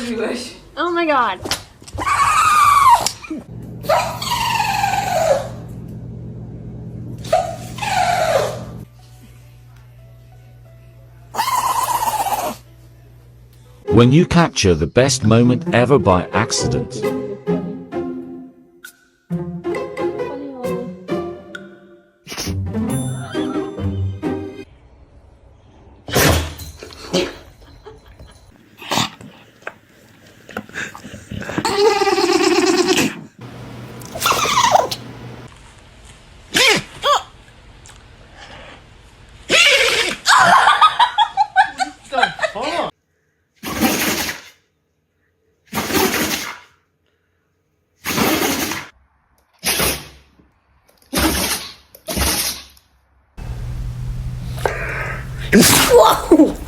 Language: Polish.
zrobiłeś? Oh my god. When you capture the best moment ever by accident. Whoa!